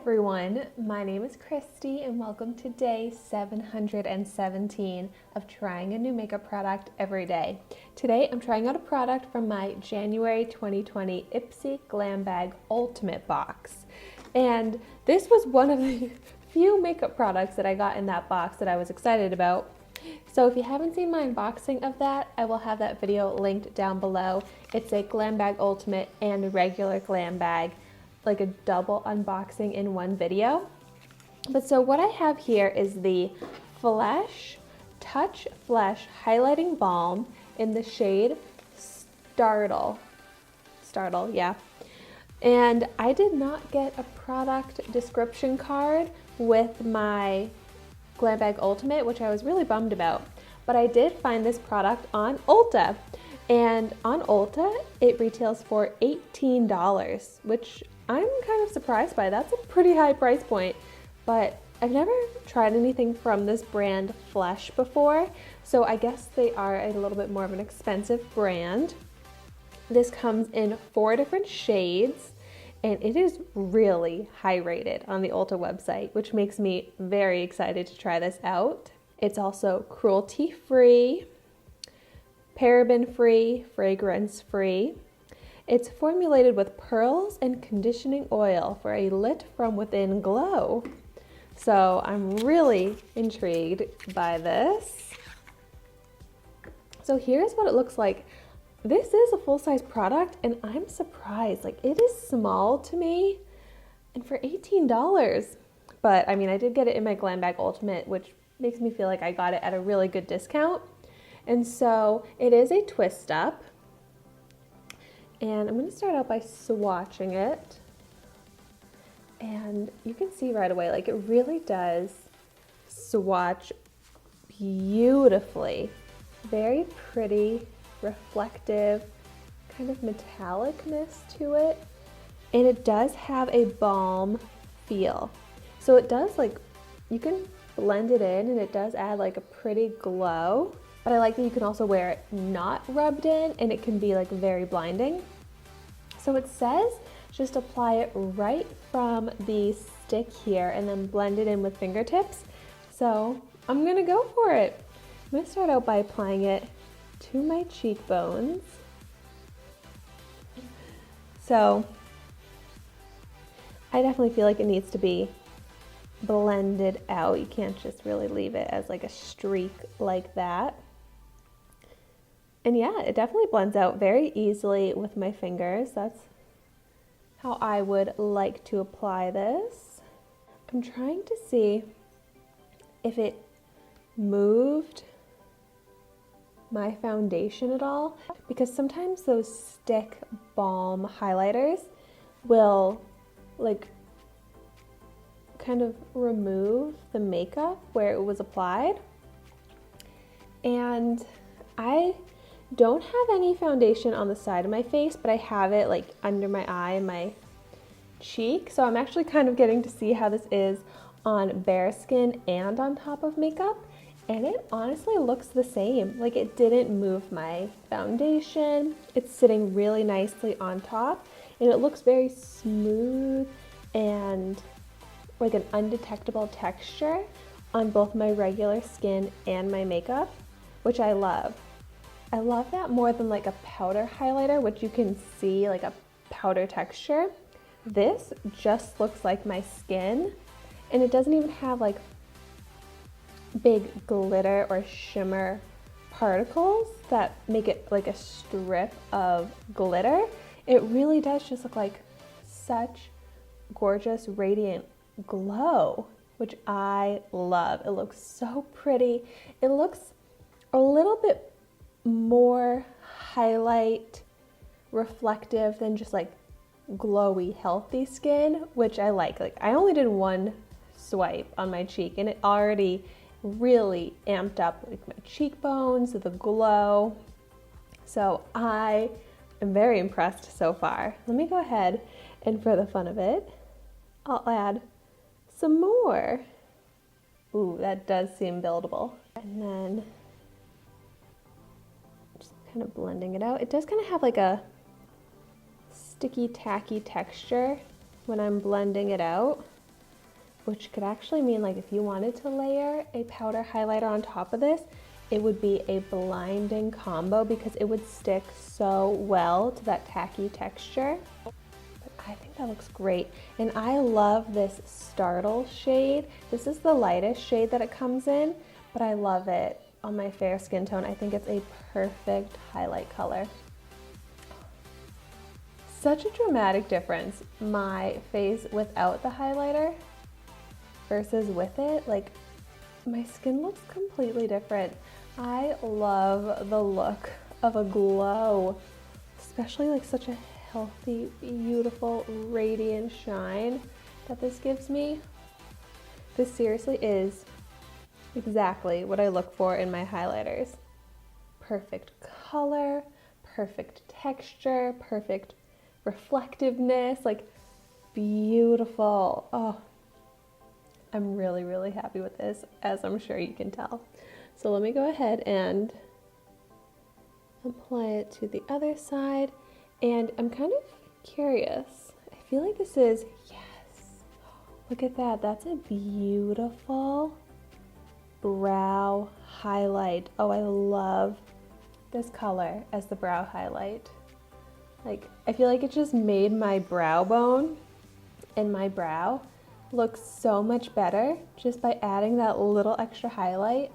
everyone, my name is Christy and welcome to day 717 of trying a new makeup product every day. Today I'm trying out a product from my January 2020 Ipsy Glam Bag Ultimate box. And this was one of the few makeup products that I got in that box that I was excited about. So if you haven't seen my unboxing of that, I will have that video linked down below. It's a Glam Bag Ultimate and a regular Glam Bag, like a double unboxing in one video. But so what I have here is the Touch Flesh Highlighting Balm in the shade Startle. Startle, yeah. And I did not get a product description card with my Glam Bag Ultimate, which I was really bummed about. But I did find this product on Ulta. And on Ulta, it retails for $18, which I'm kind of surprised by. That's a pretty high price point, but I've never tried anything from this brand Flesh before, so I guess they are a little bit more of an expensive brand. This comes in 4 different shades, and it is really high rated on the Ulta website, which makes me very excited to try this out. It's also cruelty free, paraben free, fragrance free. It's formulated with pearls and conditioning oil for a lit from within glow. So I'm really intrigued by this. So here's what it looks like. This is a full-size product and I'm surprised. Like, it is small to me and for $18. But I mean, I did get it in my Glam Bag Ultimate, which makes me feel like I got it at a really good discount. And so it is a twist up. And I'm going to start out by swatching it. And you can see right away, like, it really does swatch beautifully. Very pretty, reflective, kind of metallicness to it. And it does have a balm feel. So it does, like, you can blend it in and it does add like a pretty glow. But I like that you can also wear it not rubbed in and it can be like very blinding. So it says just apply it right from the stick here and then blend it in with fingertips. So I'm gonna go for it. I'm gonna start out by applying it to my cheekbones. So I definitely feel like it needs to be blended out. You can't just really leave it as like a streak like that. And yeah, it definitely blends out very easily with my fingers. That's how I would like to apply this. I'm trying to see if it moved my foundation at all, because sometimes those stick balm highlighters will like kind of remove the makeup where it was applied. And I don't have any foundation on the side of my face, but I have it like under my eye and my cheek. So I'm actually kind of getting to see how this is on bare skin and on top of makeup. And it honestly looks the same. Like, it didn't move my foundation. It's sitting really nicely on top and it looks very smooth and like an undetectable texture on both my regular skin and my makeup, which I love. I love that more than like a powder highlighter, which you can see like a powder texture. This just looks like my skin, and it doesn't even have like big glitter or shimmer particles that make it like a strip of glitter. It really does just look like such gorgeous, radiant glow, which I love. It looks so pretty. It looks a little bit more highlight reflective than just like glowy, healthy skin, which I like. Like, I only did one swipe on my cheek and it already really amped up like my cheekbones, the glow. So I am very impressed so far. Let me go ahead and, for the fun of it, I'll add some more. Ooh, that does seem buildable. And then just kind of blending it out. It does kind of have like a sticky, tacky texture when I'm blending it out. which could actually mean like if you wanted to layer a powder highlighter on top of this, it would be a blinding combo because it would stick so well to that tacky texture. But I think that looks great. And I love this Startle shade. This is the lightest shade that it comes in, but I love it on my fair skin tone. I think it's a perfect highlight color. Such a dramatic difference, my face without the highlighter versus with it. Like, my skin looks completely different. I love the look of a glow, especially like such a healthy, beautiful, radiant shine that this gives me. This seriously is exactly what I look for in my highlighters. Perfect color, perfect texture, perfect reflectiveness, like beautiful. Oh, I'm really, really happy with this, as I'm sure you can tell. So let me go ahead and apply it to the other side. And I'm kind of curious. I feel like this is, yes, look at that. That's a beautiful brow highlight. Oh, I love this color as the brow highlight. Like, I feel like it just made my brow bone and my brow look so much better just by adding that little extra highlight.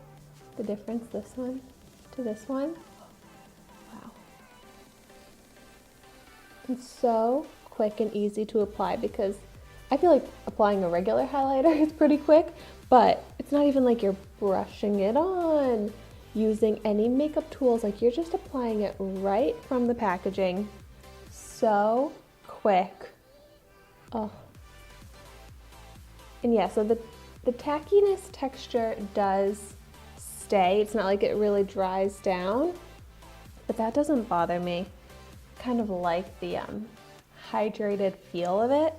The difference, this one to this one. Wow. It's so quick and easy to apply because I feel like applying a regular highlighter is pretty quick, but it's not even like you're brushing it on, using any makeup tools. Like, you're just applying it right from the packaging. So quick. Oh. And yeah, so the tackiness texture does stay. It's not like it really dries down, but that doesn't bother me. Kind of like the hydrated feel of it.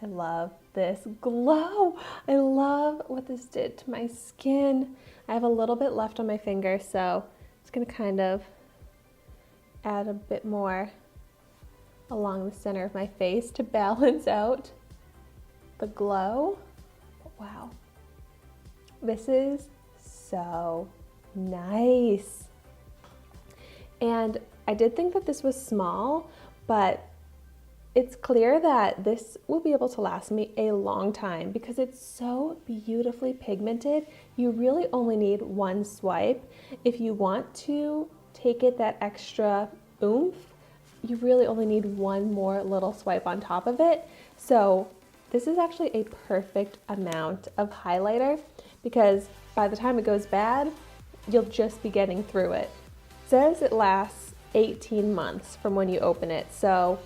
I love this glow. I love what this did to my skin. I have a little bit left on my finger, so it's gonna kind of add a bit more along the center of my face to balance out the glow. Wow. This is so nice. And I did think that this was small, but it's clear that this will be able to last me a long time because it's so beautifully pigmented. You really only need one swipe. If you want to take it that extra oomph, you really only need one more little swipe on top of it. So this is actually a perfect amount of highlighter because by the time it goes bad, you'll just be getting through it. It says it lasts 18 months from when you open it, so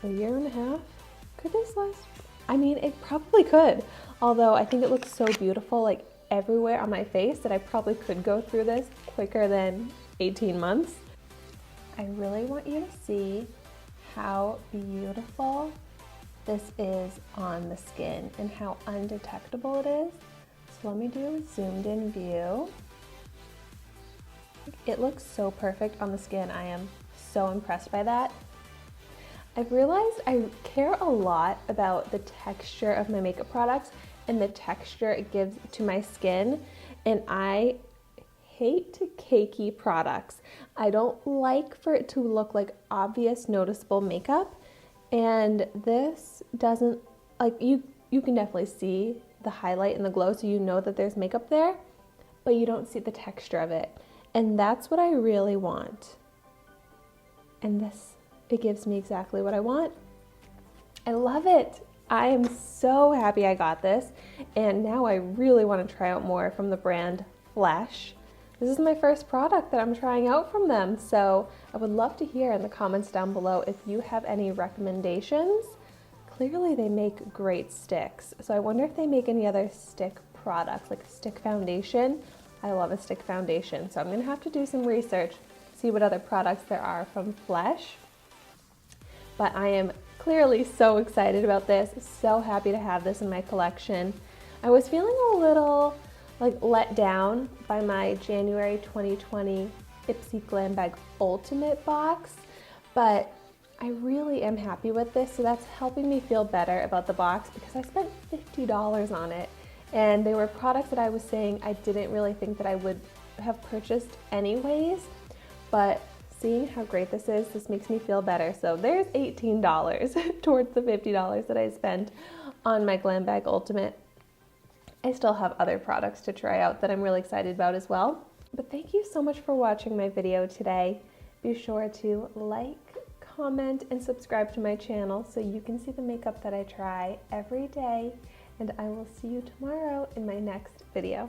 a year and a half? Could this last? I mean, it probably could, although I think it looks so beautiful like everywhere on my face that I probably could go through this quicker than 18 months. I really want you to see how beautiful this is on the skin and how undetectable it is. So let me do a zoomed in view. It looks so perfect on the skin. I am so impressed by that. I've realized I care a lot about the texture of my makeup products and the texture it gives to my skin, and I hate cakey products. I don't like for it to look like obvious noticeable makeup, and this doesn't, like, you can definitely see the highlight and the glow, so you know that there's makeup there, but you don't see the texture of it, and that's what I really want. And this, it gives me exactly what I want. I love it. I am so happy I got this, and now I really want to try out more from the brand Flesh. This is my first product that I'm trying out from them, so I would love to hear in the comments down below if you have any recommendations. Clearly they make great sticks, so I wonder if they make any other stick products, like a stick foundation. I love a stick foundation, so I'm gonna have to do some research, see what other products there are from Flesh. But I am clearly so excited about this, so happy to have this in my collection. I was feeling a little like let down by my January 2020 Ipsy Glam Bag Ultimate box, but I really am happy with this, so that's helping me feel better about the box because I spent $50 on it, and they were products that I was saying I didn't really think that I would have purchased anyways, but seeing how great this makes me feel better. So there's $18 towards the $50 that I spent on my Glam Bag Ultimate. I still have other products to try out that I'm really excited about as well. But thank you so much for watching my video today. Be sure to like, comment, and subscribe to my channel so you can see the makeup that I try every day. And I will see you tomorrow in my next video.